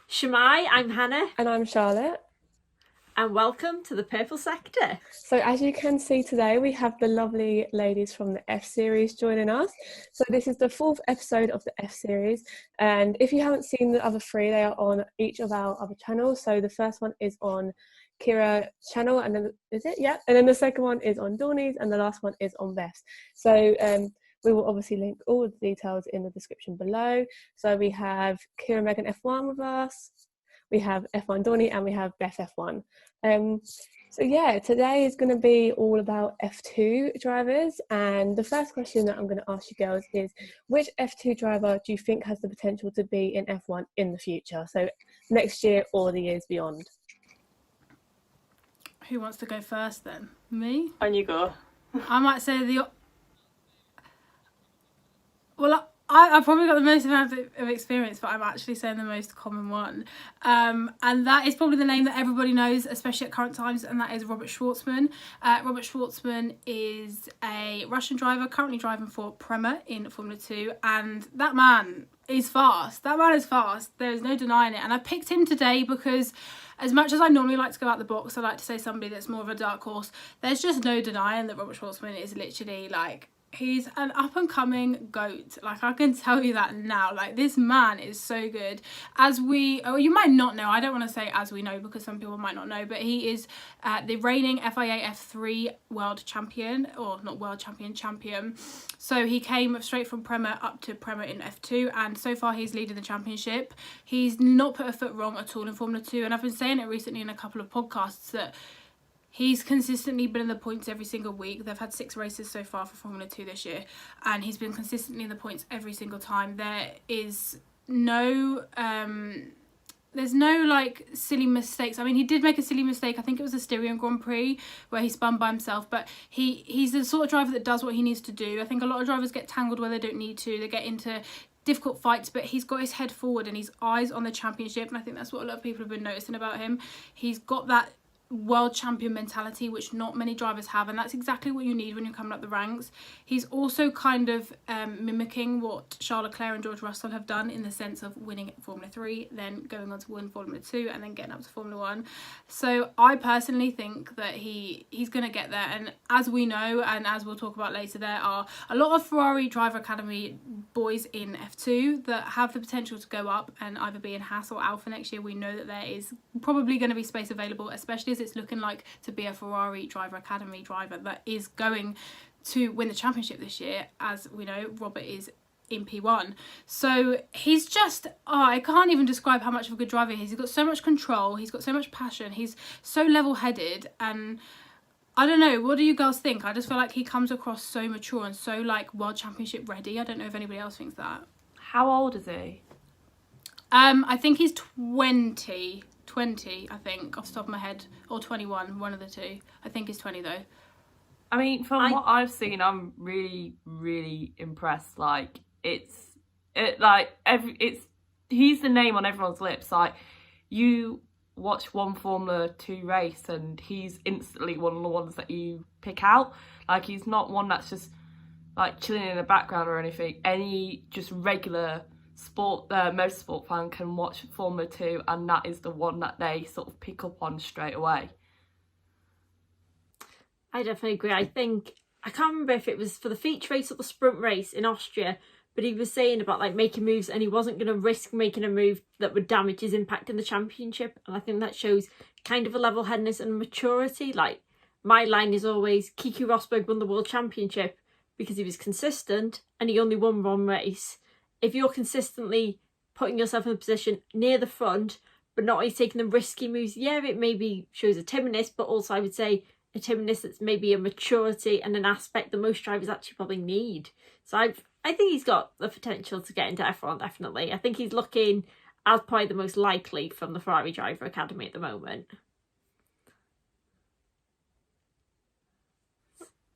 Shemai, I'm Hannah, And I'm Charlotte. and welcome to the Purple Sector. So, as you can see today, we have the lovely ladies from the F series joining us. So, this is the fourth episode of the F series. And if you haven't seen the other three, they are on each of our other channels. So, the first one is on Kira's channel, and then is it? Yeah. And then the second one is on Dornie's, and the last one is on Beth's. So, we will obviously link all the details in the description below. So, we have Kira Megan F1 with us, we have F1 Dornie, and we have Beth F1. So yeah, today is going to be all about F2 drivers, and the first question that I'm going to ask you girls is, which F2 driver do you think has the potential to be in F1 in the future, so next year or the years beyond? Who wants to go first then? Me? On you go. I might say the... Well, I've probably got the most amount of experience, but I'm actually saying the most common one. And that is probably the name that everybody knows, especially at current times, and that is Robert Shwartzman. Robert Shwartzman is a Russian driver, currently driving for Prema in Formula 2, and that man is fast. That man is fast. There is no denying it. And I picked him today because, as much as I normally like to go out the box, I like to say somebody that's more of a dark horse. There's just no denying that Robert Schwartzman is literally like... He's an up-and-coming GOAT. Like, I can tell you that now. Like, this man is so good. You might not know. I don't want to say as we know because some people might not know. But he is the reigning FIA F3 world champion. Or not world champion. So he came straight from Prema up to Prema in F2. And so far, he's leading the championship. He's not put a foot wrong at all in Formula 2. And I've been saying it recently in a couple of podcasts that he's consistently been in the points every single week. They've had 6 races so far for Formula 2 this year, and he's been consistently in the points every single time. There is no... there's no, like, silly mistakes. I mean, he did make a silly mistake. I think it was the Styrian Grand Prix where he spun by himself, but he's the sort of driver that does what he needs to do. I think a lot of drivers get tangled where they don't need to. They get into difficult fights, but he's got his head forward and his eyes on the championship, and I think that's what a lot of people have been noticing about him. He's got that world champion mentality which not many drivers have, and that's exactly what you need when you're coming up the ranks. He's also kind of mimicking what Charles Leclerc and George Russell have done in the sense of winning Formula 3, then going on to win Formula 2, and then getting up to Formula 1. So I personally think that he's going to get there, and as we know, and as we'll talk about later, there are a lot of Ferrari Driver Academy boys in F2 that have the potential to go up and either be in Haas or Alfa next year. We know that there is probably going to be space available, especially as it's looking like to be a Ferrari Driver Academy driver that is going to win the championship this year. As we know, Robert is in P1. So he's just, I can't even describe how much of a good driver he is. He's got so much control, he's got so much passion, he's so level-headed, and I don't know, what do you girls think? I just feel like he comes across so mature and so, like, world championship ready. I don't know if anybody else thinks that. How old is he? I think he's 20, I think, off the top of my head, or 21, one of the two. I think he's 20 though. I mean, from what I've seen, I'm really, really impressed. Like, he's the name on everyone's lips. Like, you watch one Formula 2 race and he's instantly one of the ones that you pick out. Like, he's not one that's just, like, chilling in the background or anything. Any just regular motorsport fan can watch Formula 2, and that is the one that they sort of pick up on straight away. I definitely agree. I can't remember if it was for the feature race or the sprint race in Austria, but he was saying about, like, making moves, and he wasn't going to risk making a move that would damage his impact in the championship. And I think that shows kind of a level-headedness and maturity. Like, my line is always, Keke Rosberg won the world championship because he was consistent and he only won one race. If you're consistently putting yourself in a position near the front, but not always taking the risky moves, yeah, it maybe shows a timidness, but also I would say a timidness that's maybe a maturity and an aspect that most drivers actually probably need. So I think he's got the potential to get into F1, definitely. I think he's looking as probably the most likely from the Ferrari Driver Academy at the moment.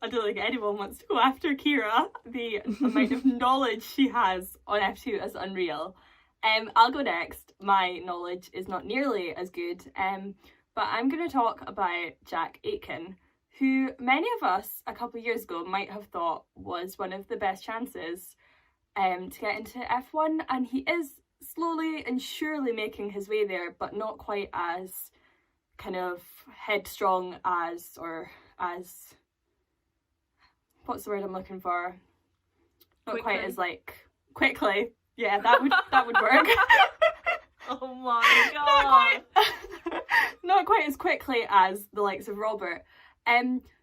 I don't think anyone wants to go after Kira. The amount of knowledge she has on F2 is unreal. I'll go next. My knowledge is not nearly as good, but I'm going to talk about Jack Aitken, who many of us a couple of years ago might have thought was one of the best chances to get into F1, and he is slowly and surely making his way there, but not quite as kind of headstrong as, or as, what's the word I'm looking for? Not quite as like quickly. Yeah, that would work. Oh my god. Not quite as quickly as the likes of Robert.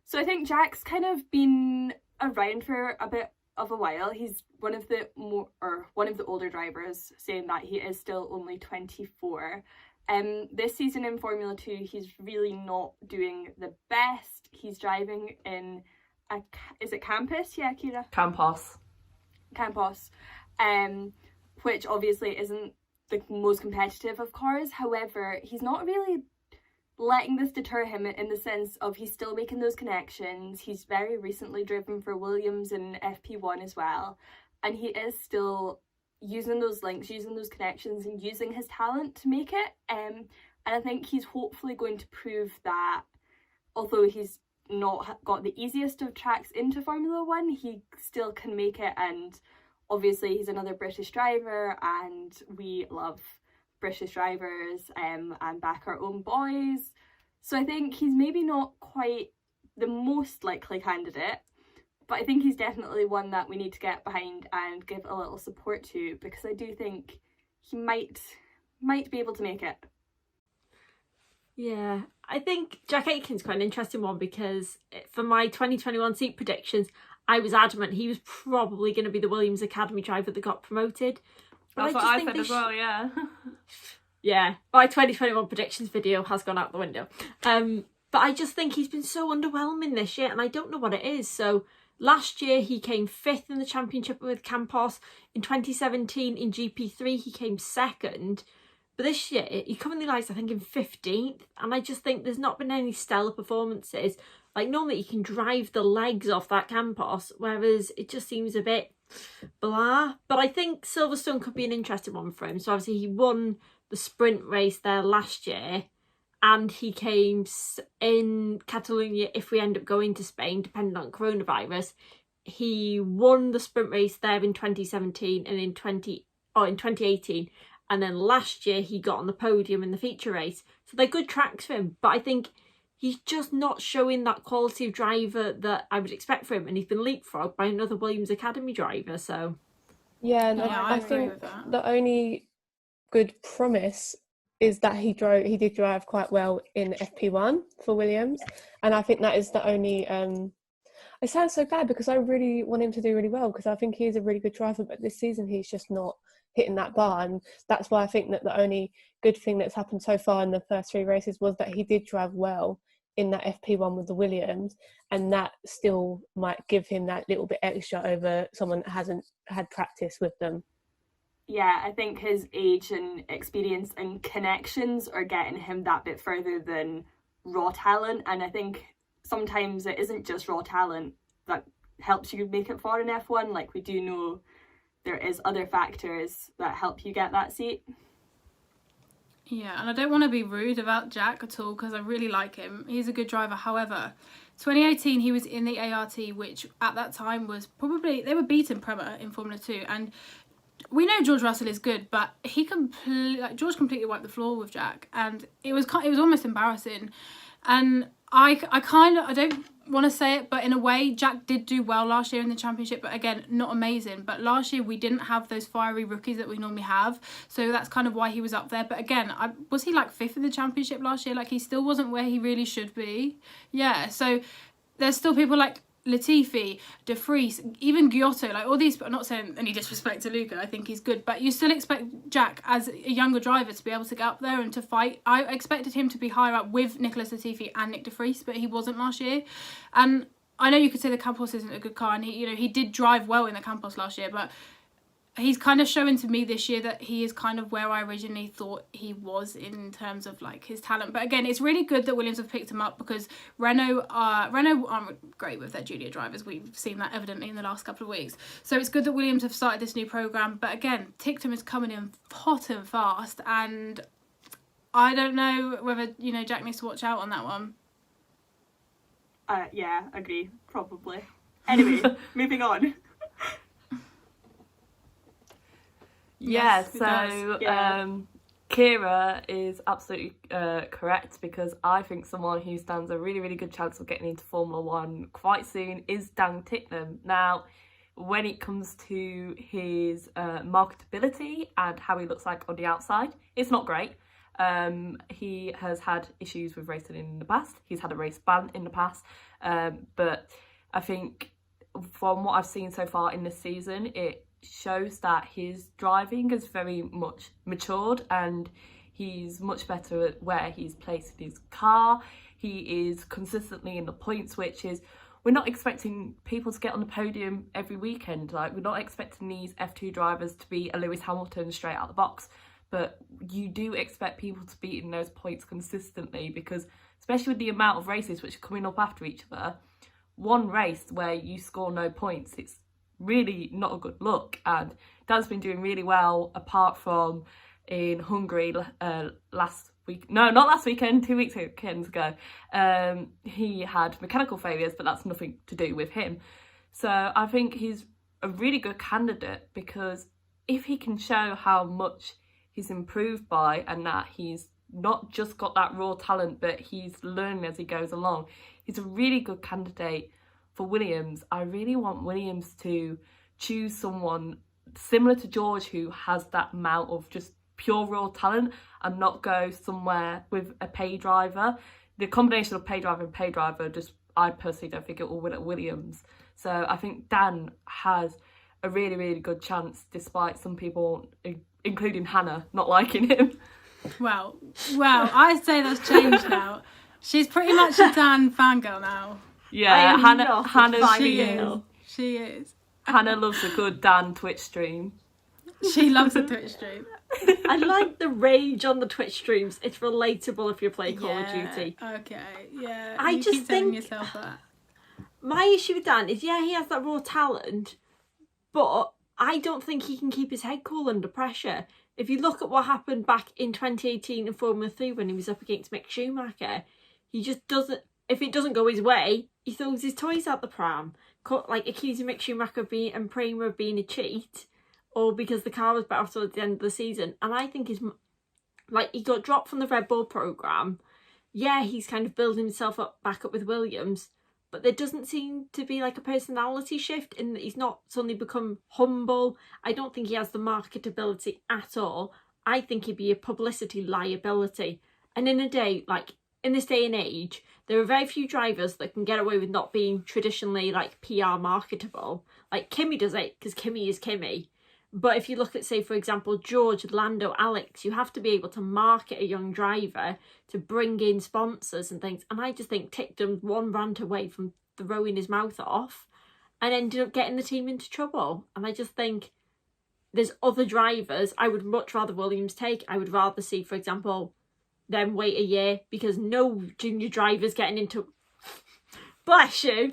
So I think Jack's kind of been around for a bit of a while. He's one of the older drivers, saying that he is still only 24. This season in Formula 2, he's really not doing the best. He's driving in is it Campus? Yeah, Kira? Campos. Which obviously isn't the most competitive of cars. However, he's not really letting this deter him in the sense of he's still making those connections. He's very recently driven for Williams in FP1 as well, and he is still using those links, using those connections, and using his talent to make it. And I think he's hopefully going to prove that although he's not got the easiest of tracks into Formula 1, he still can make it. And obviously he's another British driver, and we love British drivers and back our own boys. So I think he's maybe not quite the most likely candidate, but I think he's definitely one that we need to get behind and give a little support to, because I do think he might be able to make it. Yeah, I think Jack Aitken's quite an interesting one, because for my 2021 seat predictions, I was adamant he was probably going to be the Williams Academy driver that got promoted. That's what I said as well, yeah. Yeah, my 2021 predictions video has gone out the window. But I just think he's been so underwhelming this year, and I don't know what it is. So last year he came 5th in the championship with Campos. In 2017 in GP3 he came 2nd. But this year he currently lies, I think, in 15th. And I just think there's not been any stellar performances. Like, normally you can drive the legs off that Campos, whereas it just seems a bit blah. But I think Silverstone could be an interesting one for him. So obviously he won the sprint race there last year, and he came in Catalonia if we end up going to Spain, depending on coronavirus. He won the sprint race there in 2017 and in 2018, and then last year he got on the podium in the feature race. So they're good tracks for him, but I think he's just not showing that quality of driver that I would expect from him, and he's been leapfrogged by another Williams Academy driver. So yeah, and Yeah, I I agree think with that. the only good promise is that he did drive quite well in FP1 for Williams, and I think that is the only it sounds so bad because I really want him to do really well, because I think he's a really good driver, but this season he's just not hitting that bar, and that's why I think that the only good thing that's happened so far in the first 3 races was that he did drive well in that FP1 with the Williams, and that still might give him that little bit extra over someone that hasn't had practice with them. Yeah, I think his age and experience and connections are getting him that bit further than raw talent, and I think sometimes it isn't just raw talent that helps you make it far in F1. Like, we do know there is other factors that help you get that seat. Yeah, and I don't want to be rude about Jack at all, because I really like him. He's a good driver. However, 2018 he was in the ART, which at that time was probably, they were beating Prema in Formula 2, and we know George Russell is good, but George completely wiped the floor with Jack, and it was almost embarrassing. And I don't want to say it, but in a way Jack did do well last year in the championship, but again, not amazing. But last year we didn't have those fiery rookies that we normally have, so that's kind of why he was up there. But again, was he like 5th in the championship last year? Like, he still wasn't where he really should be. Yeah, so there's still people like Latifi, De Vries, even Giotto, like all these. I'm not saying any disrespect to Luca, I think he's good, but you still expect Jack as a younger driver to be able to get up there and to fight. I expected him to be higher up with Nicholas Latifi and Nick De Vries, but he wasn't last year. And I know you could say the Campos isn't a good car, and he did drive well in the Campos last year, but he's kind of showing to me this year that he is kind of where I originally thought he was in terms of like his talent. But again, it's really good that Williams have picked him up, because Renault aren't great with their junior drivers. We've seen that evidently in the last couple of weeks. So it's good that Williams have started this new program. But again, Ticktum is coming in hot and fast, and I don't know whether Jack needs to watch out on that one. Yeah, agree, probably. Anyway, moving on. Yes, it so does. Yeah. Kira is absolutely correct, because I think someone who stands a really, really good chance of getting into Formula One quite soon is Dan Ticktum. Now, when it comes to his marketability and how he looks like on the outside, it's not great. He has had issues with racing in the past. He's had a race ban in the past. But I think from what I've seen so far in this season, it shows that his driving has very much matured, and he's much better at where he's placed his car. He is consistently in the points, which is, we're not expecting people to get on the podium every weekend. Like, we're not expecting these F2 drivers to be a Lewis Hamilton straight out the box, but you do expect people to be in those points consistently, because especially with the amount of races which are coming up after each other, one race where you score no points, it's really not a good look. And Dan's been doing really well, apart from in Hungary last week. No, not last weekend, 2 weekends ago. He had mechanical failures, but that's nothing to do with him. So I think he's a really good candidate, because if he can show how much he's improved by, and that he's not just got that raw talent, but he's learning as he goes along, he's a really good candidate for Williams. I really want Williams to choose someone similar to George, who has that amount of just pure raw talent, and not go somewhere with a pay driver. The combination of pay driver and pay driver, just, I personally don't think it will win at Williams. So I think Dan has a really, really good chance, despite some people, including Hannah, not liking him. Well, I'd say that's changed now. She's pretty much a Dan fangirl now. Yeah, She is. Hannah loves a good Dan Twitch stream. She loves a Twitch stream. I like the rage on the Twitch streams. It's relatable if you're playing Call of Duty. Okay, yeah. I you just keep telling think- yourself that. My issue with Dan is, yeah, he has that raw talent, but I don't think he can keep his head cool under pressure. If you look at what happened back in 2018 in Formula 3 when he was up against Mick Schumacher, he just doesn't, if it doesn't go his way, he throws his toys out the pram, like accusing Mick Schumacher and Prema of being a cheat, or because the car was better towards the end of the season. And I think he got dropped from the Red Bull programme. Yeah, he's kind of building himself back up with Williams, but there doesn't seem to be like a personality shift in that he's not suddenly become humble. I don't think he has the marketability at all. I think he'd be a publicity liability. And in this day and age, there are very few drivers that can get away with not being traditionally like PR marketable. Like Kimi does it because Kimi is Kimi. But if you look at, say, for example, George, Lando, Alex, you have to be able to market a young driver to bring in sponsors and things. And I just think Ticktum's one rant away from throwing his mouth off and ended up getting the team into trouble. And I just think there's other drivers I would much rather Williams take. I would rather see, for example, them wait a year, because no junior drivers getting into... Bless you!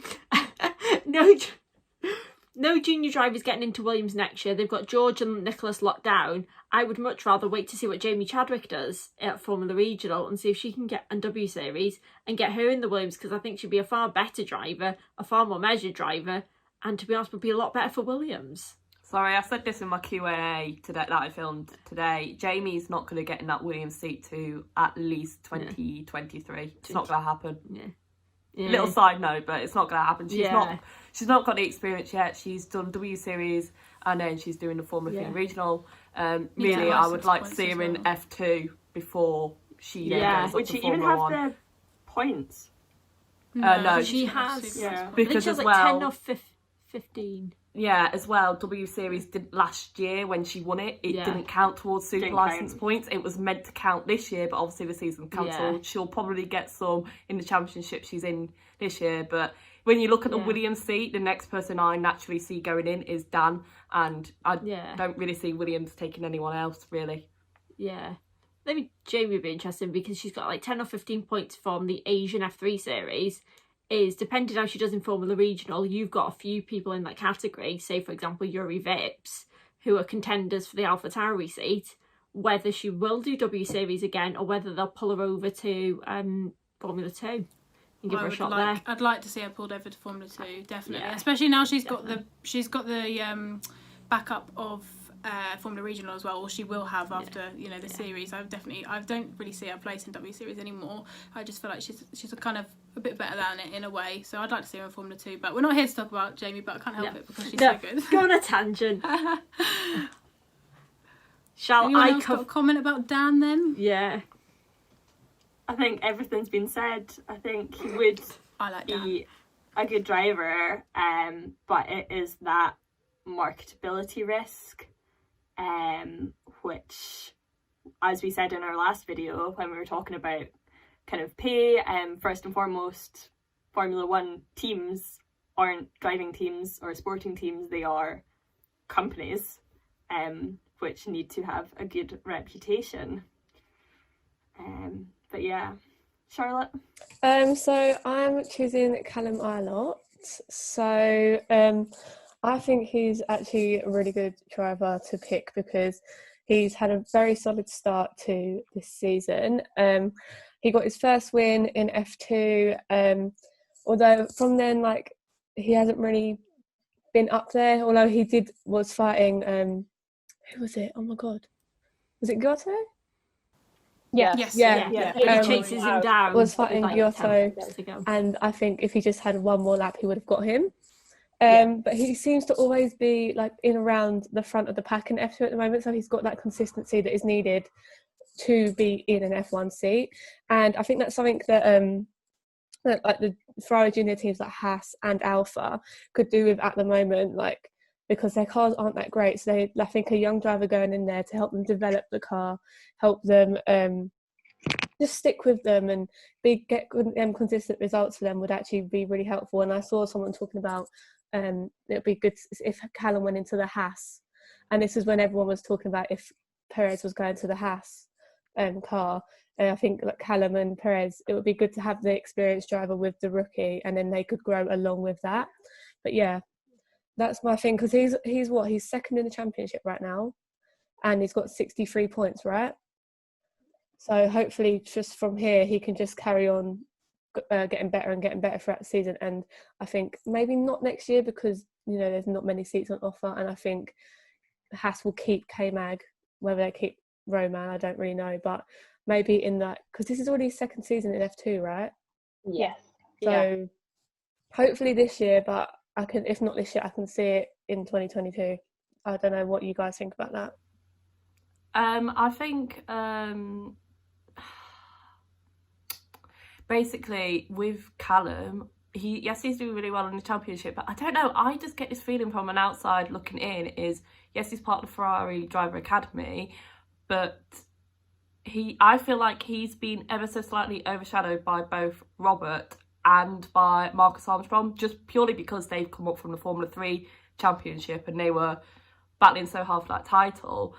No junior drivers getting into Williams next year. They've got George and Nicholas locked down. I would much rather wait to see what Jamie Chadwick does at Formula Regional and see if she can get a W Series and get her in the Williams, because I think she'd be a far better driver, a far more measured driver, and to be honest, would be a lot better for Williams. Sorry, I said this in my Q&A today that I filmed today. Jamie's not going to get in that Williams seat to at least 2023. It's not going to happen. Yeah. Little side note, but it's not going to happen. She's not got the experience yet. She's done W Series and then she's doing the Formula 3 Regional. Really, I would like to see her in F2 before she goes up Would to she Formula even have 1. the points? No, She has. Yeah. I think because she has as like well, 10 or 15. Yeah, as well, W Series did last year when she won it. It didn't count towards super Didn't license count. points. It was meant to count this year, but obviously the season's cancelled. Yeah. She'll probably get some in the championship she's in this year. But when you look at the Williams seat, the next person I naturally see going in is Dan. And I don't really see Williams taking anyone else, really. Yeah. Maybe Jamie would be interesting because she's got like 10 or 15 points from the Asian F3 series. Is depending how she does in Formula Regional, you've got a few people in that category, say for example Yuri Vips, who are contenders for the AlphaTauri seat, whether she will do W Series again or whether they'll pull her over to Formula 2 and give her a shot there. I'd like to see her pulled over to Formula 2, definitely. Especially now she's got the backup of Formula Regional as well, or she will have after the series. I don't really see her place in W Series anymore. I just feel like she's a kind of a bit better than it in a way. So I'd like to see her in Formula 2. But we're not here to talk about Jamie, but I can't help it because she's so good. Go on a tangent. Shall Anyone I else got a comment about Dan then? Yeah. I think everything's been said. I think he would I like Dan. be a good driver, but it is that marketability risk, which, as we said in our last video when we were talking about kind of pay, first and foremost, Formula One teams aren't driving teams or sporting teams, they are companies, which need to have a good reputation. But yeah, Charlotte? So I'm choosing Callum Ilott. So I think he's actually a really good driver to pick because he's had a very solid start to this season. He got his first win in F2, although from then, like, he hasn't really been up there, although he was fighting, who was it? Oh my god. Was it Giotto? Yes. Yeah. He chases him down. Was fighting with, Giotto, 10 laps to go. and I think if he just had one more lap, he would have got him. But he seems to always be like in around the front of the pack in F2 at the moment, so he's got that consistency that is needed to be in an F1 seat. And I think that's something that like the Ferrari junior teams like Haas and Alpha could do with at the moment, like, because their cars aren't that great. So I think a young driver going in there to help them develop the car, help them just stick with them and get consistent results for them would actually be really helpful. And I saw someone talking about it would be good if Callum went into the Haas, and this is when everyone was talking about if Perez was going to the Haas car. And I think like Callum and Perez, it would be good to have the experienced driver with the rookie, and then they could grow along with that. But yeah, that's my thing, because he's second in the championship right now, and he's got 63 points, right? So hopefully just from here he can just carry on getting better and getting better throughout the season. And I think maybe not next year because there's not many seats on offer, and I think Haas will keep K-Mag. Whether they keep Roman, I don't really know, but maybe in that, because this is already his second season in F2, right? Yes. So hopefully this year, but if not this year, I can see it in 2022. I don't know what you guys think about that. I think basically with Callum, he's doing really well in the championship, but I don't know, I just get this feeling from an outside looking in is, yes, he's part of the Ferrari Driver Academy, but I feel like he's been ever so slightly overshadowed by both Robert and by Marcus Armstrong, just purely because they've come up from the Formula 3 championship and they were battling so hard for that title.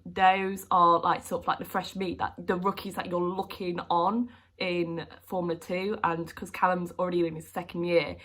Those are like sort of like the fresh meat, that the rookies that you're looking on in Formula 2, and because Callum's already in his second year,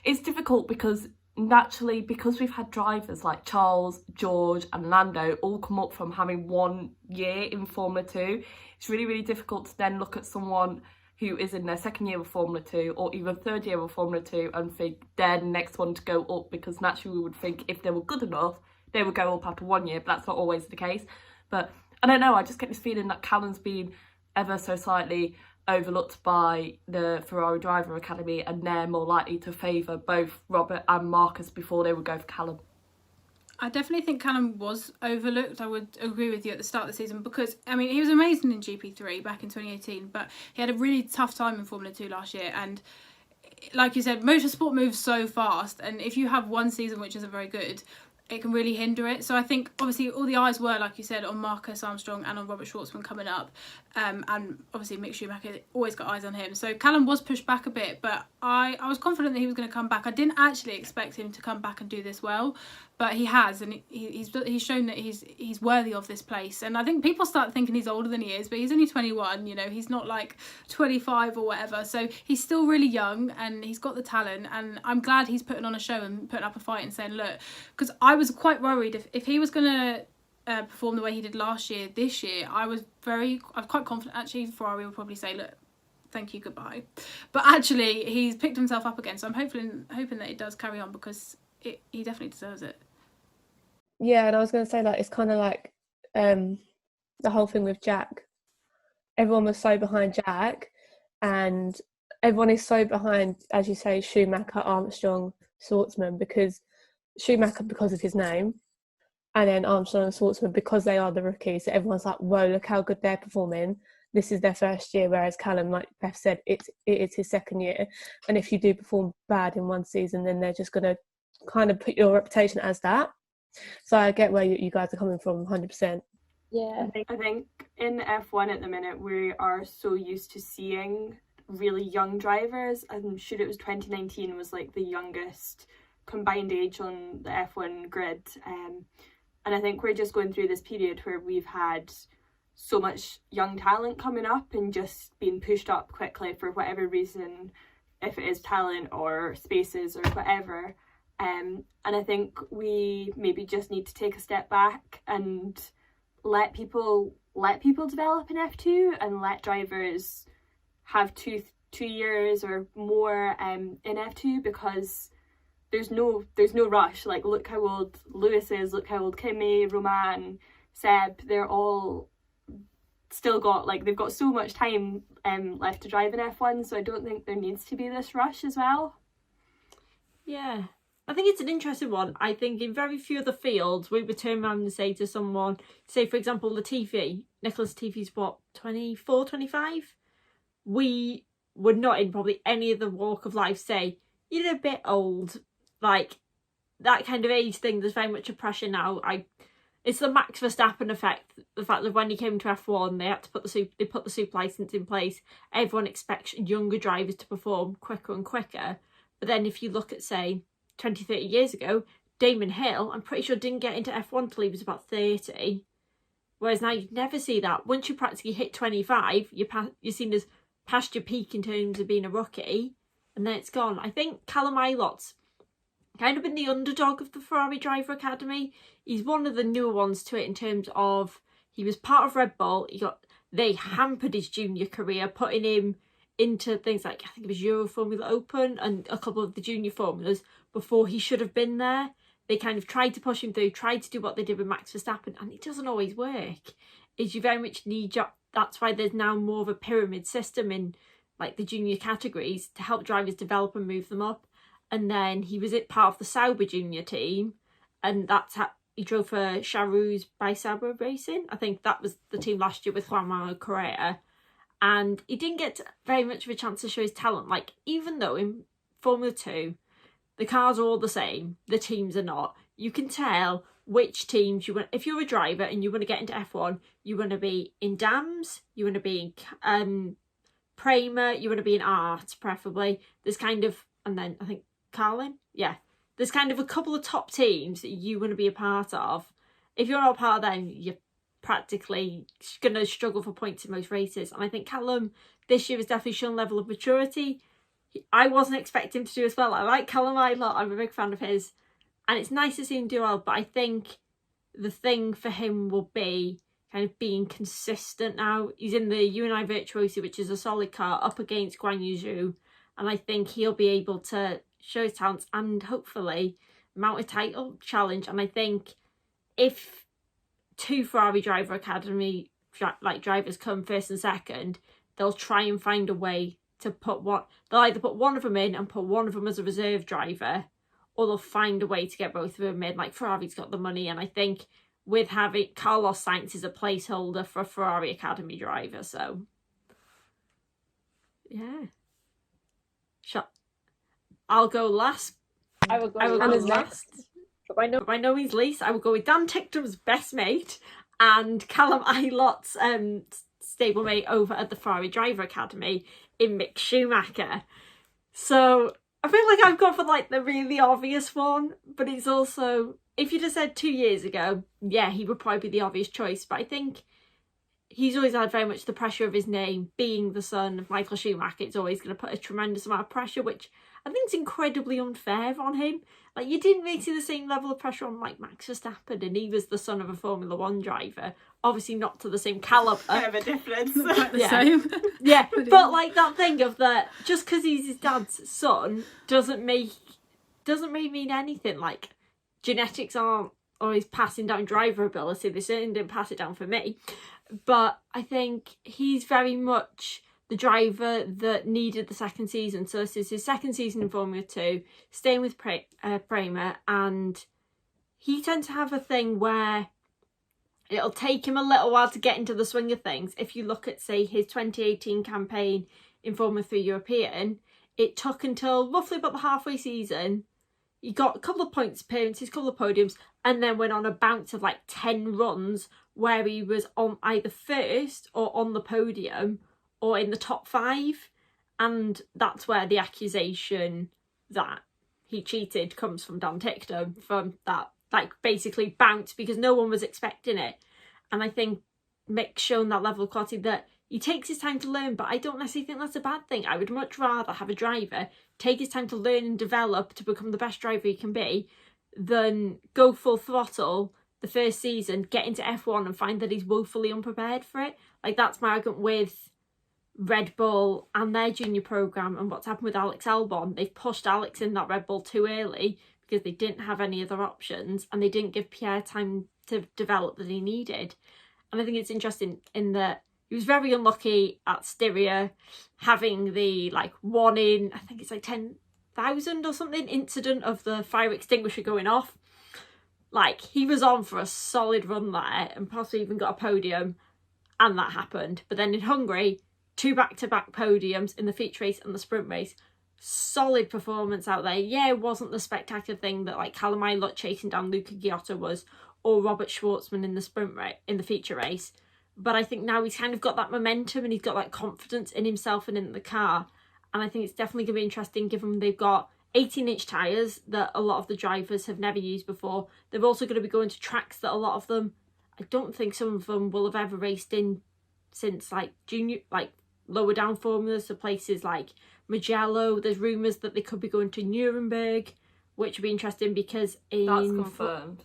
it's difficult because naturally, because we've had drivers like Charles, George and Lando all come up from having 1 year in Formula 2, it's really, really difficult to then look at someone who is in their second year of Formula 2 or even third year of Formula 2 and think they're the next one to go up, because naturally we would think if they were good enough, they would go up after 1 year, but that's not always the case. But I don't know, I just get this feeling that Callum's been ever so slightly overlooked by the Ferrari Driver Academy, and they're more likely to favour both Robert and Marcus before they would go for Callum. I definitely think Callum was overlooked. I would agree with you at the start of the season because, I mean, he was amazing in GP3 back in 2018, but he had a really tough time in Formula 2 last year. And like you said, motorsport moves so fast, and if you have one season which isn't very good, it can really hinder it. So I think obviously all the eyes were, like you said, on Marcus Armstrong and on Robert Shwartzman coming up, and obviously Mick Schumacher always got eyes on him. So Callum was pushed back a bit, but I was confident that he was going to come back. I didn't actually expect him to come back and do this well, but he has, and he's shown that he's worthy of this place. And I think people start thinking he's older than he is, but he's only 21. He's not like 25 or whatever. So he's still really young, and he's got the talent. And I'm glad he's putting on a show and putting up a fight and saying, look, because I was quite worried if he was going to perform the way he did last year, this year, I was quite confident actually Ferrari will probably say, look, thank you, goodbye. But actually he's picked himself up again, so I'm hoping that it does carry on, because he definitely deserves it. Yeah, and I was going to say that it's kind of like the whole thing with Jack. Everyone was so behind Jack, and everyone is so behind, as you say, Schumacher, Armstrong, Shwartzman, because Schumacher because of his name, and then Armstrong and Shwartzman because they are the rookies. So everyone's like, whoa, look how good they're performing. This is their first year, whereas Callum, like Beth said, it is his second year. And if you do perform bad in one season, then they're just going to kind of put your reputation as that. So I get where you guys are coming from 100%. Yeah. I think in F1 at the minute, we are so used to seeing really young drivers. I'm sure it was 2019 was like the youngest combined age on the F1 grid. And I think we're just going through this period where we've had so much young talent coming up and just being pushed up quickly for whatever reason, if it is talent or spaces or whatever. And I think we maybe just need to take a step back and let people develop in F2 and let drivers have two years or more in F2, because there's no rush. Like, look how old Lewis is, look how old Kimi, Roman, Seb, they're all still got, like, they've got so much time left to drive in F1, so I don't think there needs to be this rush as well. Yeah. I think it's an interesting one. I think in very few other fields, we would turn around and say to someone, say, for example, Latifi. Nicholas Latifi's what, 24, 25? We would not in probably any other walk of life say, you're a bit old. Like, that kind of age thing, there's very much a pressure now. It's the Max Verstappen effect. The fact that when he came to F1, they had to put the super license in place. Everyone expects younger drivers to perform quicker and quicker. But then if you look at, say, 20, 30 years ago, Damon Hill, I'm pretty sure didn't get into F1 until he was about 30. Whereas now you'd never see that. Once you practically hit 25, you're seen as past your peak in terms of being a rookie, and then it's gone. I think Callum Ilott's kind of been the underdog of the Ferrari Driver Academy. He's one of the newer ones to it in terms of he was part of Red Bull. They hampered his junior career, putting him into things like, I think it was Euro Formula Open and a couple of the junior formulas before he should have been there. They kind of tried to push him through, tried to do what they did with Max Verstappen, and it doesn't always work. You very much need that's why there's now more of a pyramid system in like the junior categories to help drivers develop and move them up. And then he was part of the Sauber junior team, and that's how he drove for Charouz by Sauber Racing. I think that was the team last year with Juan Manuel Correa. And he didn't get very much of a chance to show his talent. Like, even though in Formula 2, the cars are all the same, the teams are not. You can tell which teams you want. If you're a driver and you want to get into F1, you want to be in Dams, you want to be in Prema, you want to be in Art, preferably. There's kind of, and then I think Carlin, yeah. There's kind of a couple of top teams that you want to be a part of. If you're not a part of them, you're practically going to struggle for points in most races. And I think Callum this year has definitely shown a level of maturity. I wasn't expecting him to do as well. I like Callum Ilott. I'm a big fan of his. And it's nice to see him do well. But I think the thing for him will be kind of being consistent now. He's in the UNI Virtuosi, which is a solid car, up against Guan Yu Zhou. And I think he'll be able to show his talents and hopefully mount a title challenge. And I think if two Ferrari Driver Academy drivers come first and second, they'll try and find a way to they'll either put one of them in and put one of them as a reserve driver, or they'll find a way to get both of them in. Like, Ferrari's got the money, and I think with having Carlos Sainz is a placeholder for a Ferrari Academy driver, so yeah. I'll go last. I will go last. But by no means least, I will go with Dan Ticktum's best mate and Callum Ilott's stablemate over at the Ferrari Driver Academy in Mick Schumacher. So I feel like I've gone for like the really obvious one, but it's also, if you'd have said 2 years ago, yeah, he would probably be the obvious choice. But I think he's always had very much the pressure of his name, being the son of Michael Schumacher. It's always going to put a tremendous amount of pressure, which I think is incredibly unfair on him. Like, you didn't really see the same level of pressure on like Max Verstappen, and he was the son of a Formula 1 driver. Obviously not to the same calibre. Kind of a difference. Not quite the same. Yeah, but like that thing of that, just because he's his dad's son doesn't really mean anything. Like, genetics aren't or he's passing down driver ability. They certainly didn't pass it down for me. But I think he's very much the driver that needed the second season. So this is his second season in Formula 2, staying with Prema, and he tends to have a thing where it'll take him a little while to get into the swing of things. If you look at, say, his 2018 campaign in Formula 3 European, it took until roughly about the halfway season. He got a couple of points appearances, a couple of podiums, and then went on a bounce of like 10 runs where he was on either first or on the podium or in the top 5. And that's where the accusation that he cheated comes from Dan Ticktum, from that like basically bounce, because no one was expecting it. And I think Mick's shown that level of quality that he takes his time to learn, but I don't necessarily think that's a bad thing. I would much rather have a driver take his time to learn and develop to become the best driver he can be than go full throttle the first season, get into F1 and find that he's woefully unprepared for it. Like, that's my argument with Red Bull and their junior programme and what's happened with Alex Albon. They've pushed Alex in that Red Bull too early because they didn't have any other options and they didn't give Pierre time to develop that he needed. And I think it's interesting in that he was very unlucky at Styria, having the like one in, I think it's like 10,000 or something, incident of the fire extinguisher going off. Like, he was on for a solid run there and possibly even got a podium, and that happened. But then in Hungary, 2 back-to-back podiums in the feature race and the sprint race. Solid performance out there. Yeah, it wasn't the spectacular thing that like Callum Ilott chasing down Luca Ghiotto was, or Robert Shwartzman in the sprint race, in the feature race. But I think now he's kind of got that momentum and he's got that confidence in himself and in the car. And I think it's definitely going to be interesting, given they've got 18-inch tyres that a lot of the drivers have never used before. They're also going to be going to tracks that a lot of them, I don't think some of them will have ever raced in since like junior, like lower down formulas, so places like Mugello. There's rumours that they could be going to Nuremberg, which would be interesting because in... That's confirmed.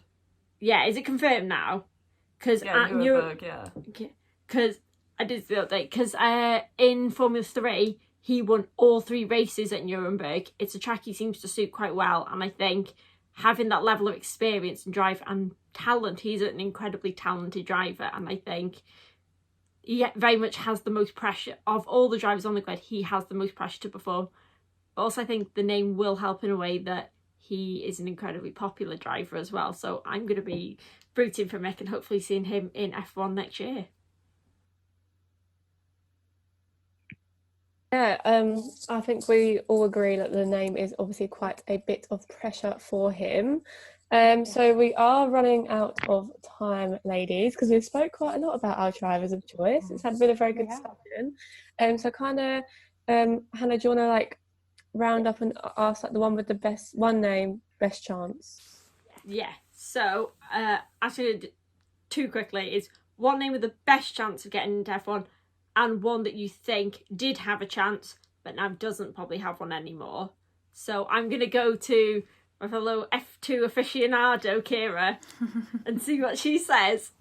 Yeah, is it confirmed now? Because yeah, Nuremberg, yeah. Because I did the update. Because in Formula 3, he won all 3 races at Nuremberg. It's a track he seems to suit quite well, and I think having that level of experience and drive and talent, he's an incredibly talented driver, and I think he very much has the most pressure of all the drivers on the grid. He has the most pressure to perform. But also, I think the name will help in a way that he is an incredibly popular driver as well. So I'm going to be rooting for Mick and hopefully seeing him in F1 next year. Yeah, I think we all agree that the name is obviously quite a bit of pressure for him. So we are running out of time, ladies, because we've spoke quite a lot about our drivers of choice. It's been a very good discussion. So kind of, Hannah, do you want to like round up and ask like the one with the best, one name, best chance? Yeah, so actually, too quickly, is one name with the best chance of getting into F1 and one that you think did have a chance but now doesn't probably have one anymore. So I'm going to go to my fellow F2 aficionado, Kira, and see what she says.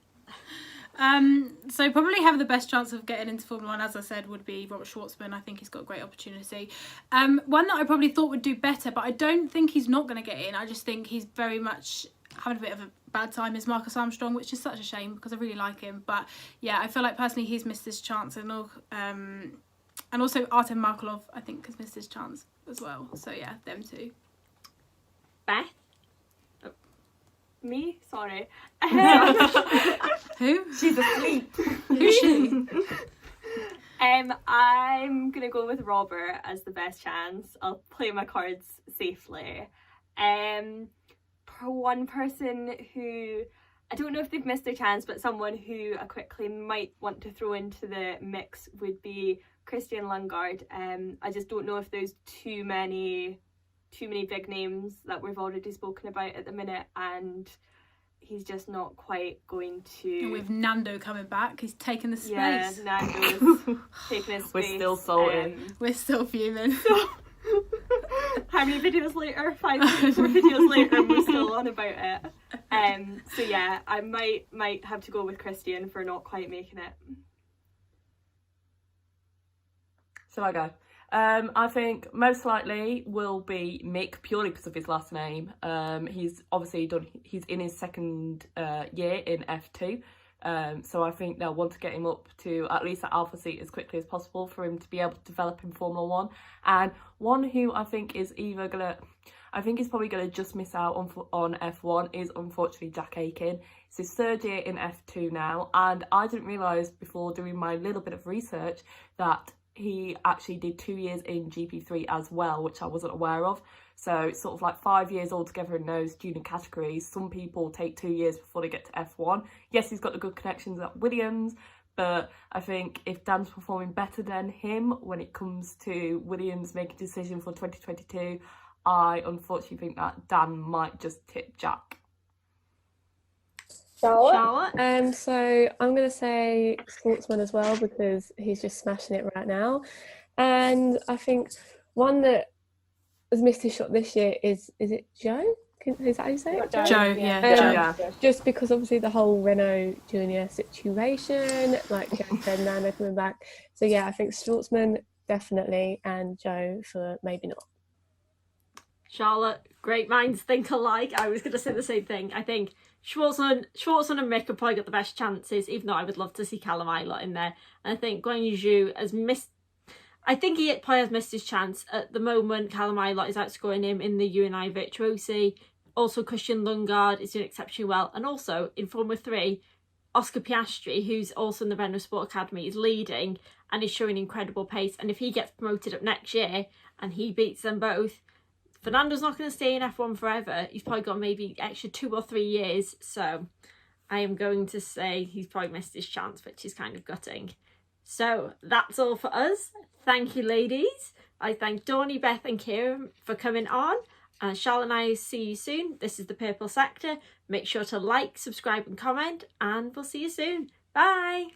So probably have the best chance of getting into Formula 1, as I said, would be Robert Shwartzman. I think he's got a great opportunity. One that I probably thought would do better, but I don't think he's not going to get in. I just think he's very much having a bit of a bad time, is Marcus Armstrong, which is such a shame because I really like him. But yeah, I feel like personally he's missed his chance, and also Artem Markelov, I think, has missed his chance as well. So yeah, them two. Beth? Me? Sorry. Who? She's asleep. Who's she? I'm gonna go with Robert as the best chance. I'll play my cards safely. For one person who, I don't know if they've missed their chance, but someone who I quickly might want to throw into the mix would be Christian Lundgaard. I just don't know if there's too many big names that we've already spoken about at the minute, and he's just not quite going to... And with Nando coming back, he's taking the space. Yeah, Nando's taking his space. We're still salting. We're still fuming. How many videos later? 4 videos later, and we're still on about it. So yeah, I might have to go with Christian for not quite making it. Shall I go? I think most likely will be Mick, purely because of his last name. He's obviously he's in his second year in F2. So I think they'll want to get him up to at least that Alpha seat as quickly as possible for him to be able to develop in Formula 1. And one who I think is he's probably going to just miss out on F1 is unfortunately Jack Aitken. It's his third year in F2 now, and I didn't realise before doing my little bit of research that he actually did 2 years in GP3 as well, which I wasn't aware of. So it's sort of like 5 years altogether in those junior categories. Some people take 2 years before they get to F1. Yes, he's got the good connections at Williams, but I think if Dan's performing better than him when it comes to Williams making a decision for 2022, I unfortunately think that Dan might just tip Jack. Charlotte? So I'm going to say Shwartzman as well, because he's just smashing it right now. And I think one that has missed his shot this year is it Joe? Is that how you say it? Joe. Just because obviously the whole Renault Junior situation, like Joe said, Nano coming back. So yeah, I think Shwartzman definitely, and Joe for maybe not. Charlotte, great minds think alike. I was going to say the same thing. I think Schwartzman and Mick have probably got the best chances, even though I would love to see Callum Ilott in there. And I think Guan Yu has missed... I think he probably has missed his chance. At the moment, Callum Ilott is outscoring him in the UNI Virtuosi. Also, Christian Lundgaard is doing exceptionally well. And also, in Formula 3, Oscar Piastri, who's also in the Renault Sport Academy, is leading and is showing incredible pace. And if he gets promoted up next year and he beats them both, Fernando's not going to stay in F1 forever. He's probably got maybe extra 2 or 3 years. So I am going to say he's probably missed his chance, which is kind of gutting. So that's all for us. Thank you, ladies. I thank Dornie, Beth and Kieran for coming on. And Charlotte and I see you soon. This is the Purple Sector. Make sure to like, subscribe and comment. And we'll see you soon. Bye.